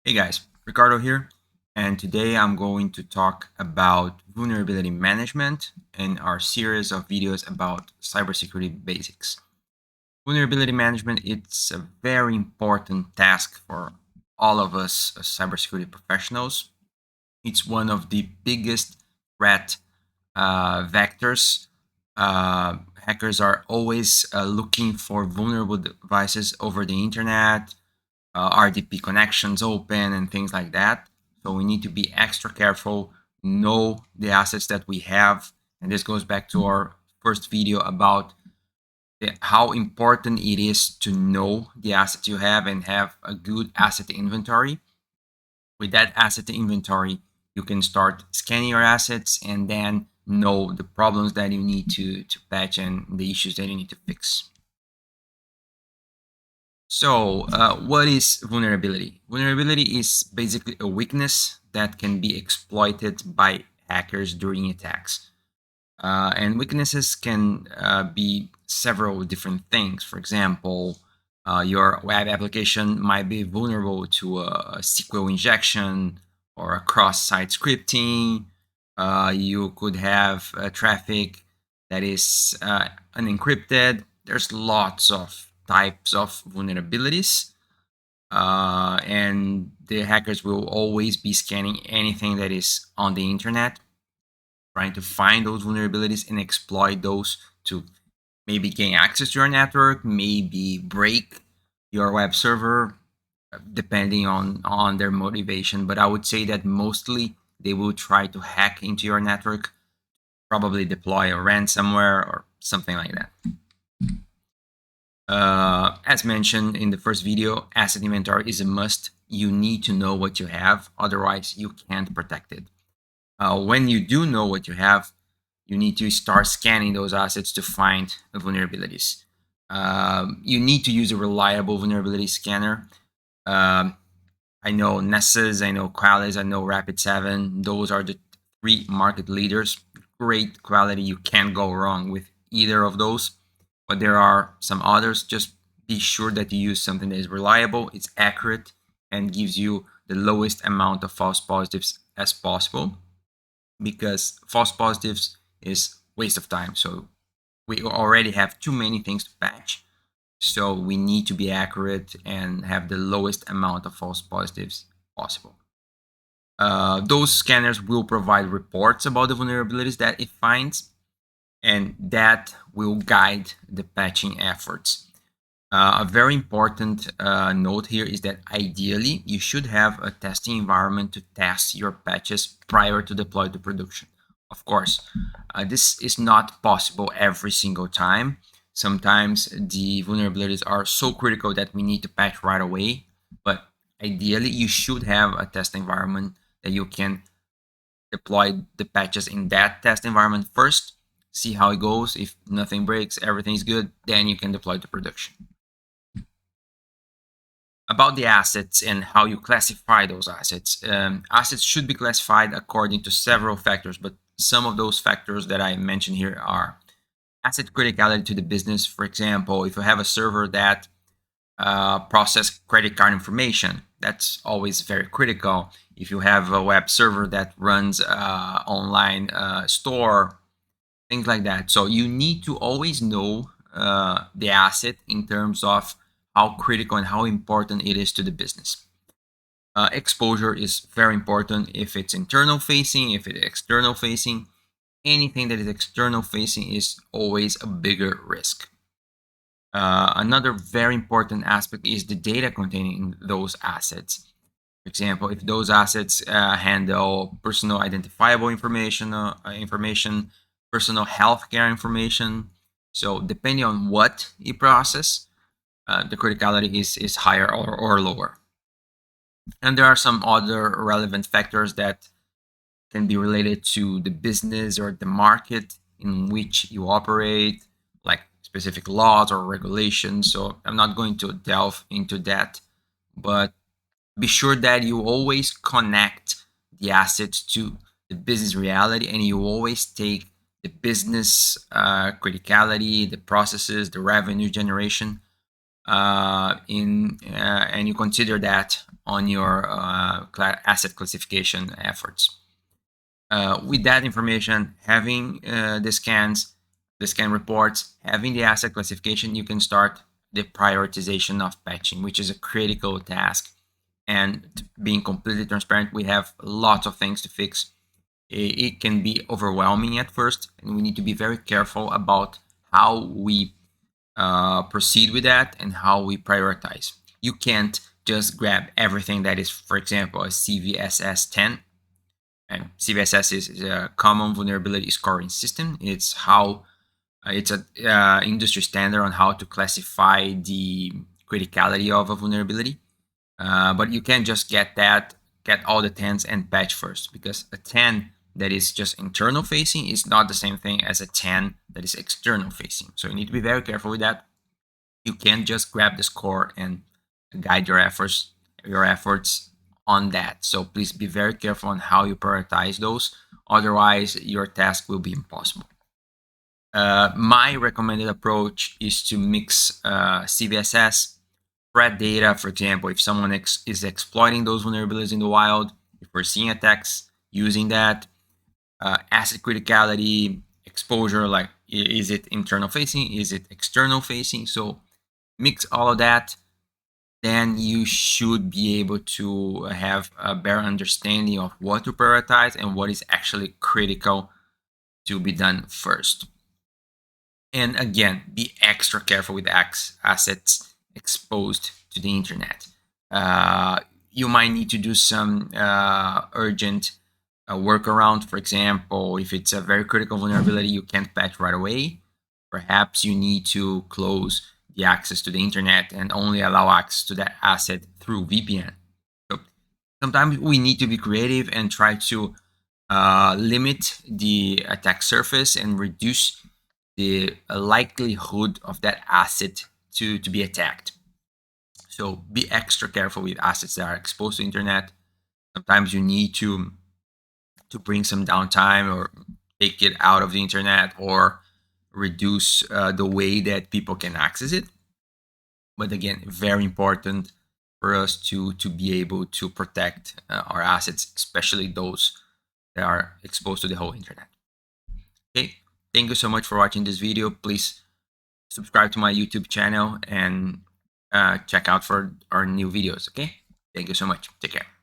Hey guys, Ricardo here, and today I'm going to talk about vulnerability management in our series of videos about cybersecurity basics. Vulnerability management, it's a very important task for all of us as cybersecurity professionals. It's one of the biggest threat vectors. Hackers are always looking for vulnerable devices over the internet, RDP connections open and things like that. So we need to be extra careful, know the assets that we have. And this goes back to our first video about how important it is to know the assets you have and have a good asset inventory. With that asset inventory, you can start scanning your assets and then know the problems that you need to patch and the issues that you need to fix. So, what is vulnerability? Vulnerability is basically a weakness that can be exploited by hackers during attacks. And weaknesses can be several different things. For example, your web application might be vulnerable to a SQL injection or a cross-site scripting. You could have traffic that is unencrypted. There's lots of types of vulnerabilities. And the hackers will always be scanning anything that is on the internet, trying to find those vulnerabilities and exploit those to maybe gain access to your network, maybe break your web server, depending on their motivation. But I would say that mostly they will try to hack into your network, probably deploy a ransomware or something like that. As mentioned in the first video, asset inventory is a must. You need to know what you have, otherwise you can't protect it. When you do know what you have, you need to start scanning those assets to find vulnerabilities. You need to use a reliable vulnerability scanner. I know Nessus, I know Qualys, I know Rapid7. Those are the three market leaders. Great quality. You can't go wrong with either of those. But there are some others. Just be sure that you use something that is reliable, it's accurate, and gives you the lowest amount of false positives as possible. Because false positives is waste of time. So we already have too many things to patch. So we need to be accurate and have the lowest amount of false positives possible. Those scanners will provide reports about the vulnerabilities that it finds, and that will guide the patching efforts. A very important note here is that ideally you should have a testing environment to test your patches prior to deploy to production. Of course, this is not possible every single time. Sometimes the vulnerabilities are so critical that we need to patch right away, but ideally you should have a test environment that you can deploy the patches in that test environment first, see how it goes. If nothing breaks, everything's good, then you can deploy to production. About the assets and how you classify those assets. Assets should be classified according to several factors, but some of those factors that I mentioned here are asset criticality to the business. For example, if you have a server that process credit card information, that's always very critical. If you have a web server that runs online store, things like that. So you need to always know the asset in terms of how critical and how important it is to the business. Exposure is very important. If it's internal facing, if it's external facing, anything that is external facing is always a bigger risk. Another very important aspect is the data containing those assets. For example, if those assets handle personal identifiable information, personal healthcare information. So depending on what you process, the criticality is higher or lower. And there are some other relevant factors that can be related to the business or the market in which you operate, like specific laws or regulations. So I'm not going to delve into that, but be sure that you always connect the assets to the business reality, and you always take the business criticality, the processes, the revenue generation and you consider that on your asset classification efforts. With that information, having the scan reports, having the asset classification, you can start the prioritization of patching, which is a critical task. And being completely transparent, we have lots of things to fix. It can be overwhelming at first, and we need to be very careful about how we proceed with that and how we prioritize. You can't just grab everything that is, for example, a CVSS 10. And CVSS is a common vulnerability scoring system. It's how it's a industry standard on how to classify the criticality of a vulnerability. But you can't just get all the 10s and patch first, because a 10 that is just internal facing is not the same thing as a 10 that is external facing. So you need to be very careful with that. You can't just grab the score and guide your efforts on that. So please be very careful on how you prioritize those. Otherwise, your task will be impossible. My recommended approach is to mix CVSS, threat data. For example, if someone is exploiting those vulnerabilities in the wild, if we're seeing attacks using that, asset criticality, exposure, like is it internal facing, is it external facing? So mix all of that, then you should be able to have a better understanding of what to prioritize and what is actually critical to be done first. And again, be extra careful with assets exposed to the internet. You might need to do some urgent workaround. For example, if it's a very critical vulnerability you can't patch right away, perhaps you need to close the access to the internet and only allow access to that asset through VPN. So sometimes we need to be creative and try to limit the attack surface and reduce the likelihood of that asset to be attacked. So be extra careful with assets that are exposed to the internet. Sometimes you need to bring some downtime or take it out of the internet or reduce the way that people can access it. But again, very important for us to be able to protect our assets, especially those that are exposed to the whole internet. Okay, thank you so much for watching this video. Please subscribe to my YouTube channel and check out for our new videos. Okay, thank you so much. Take care.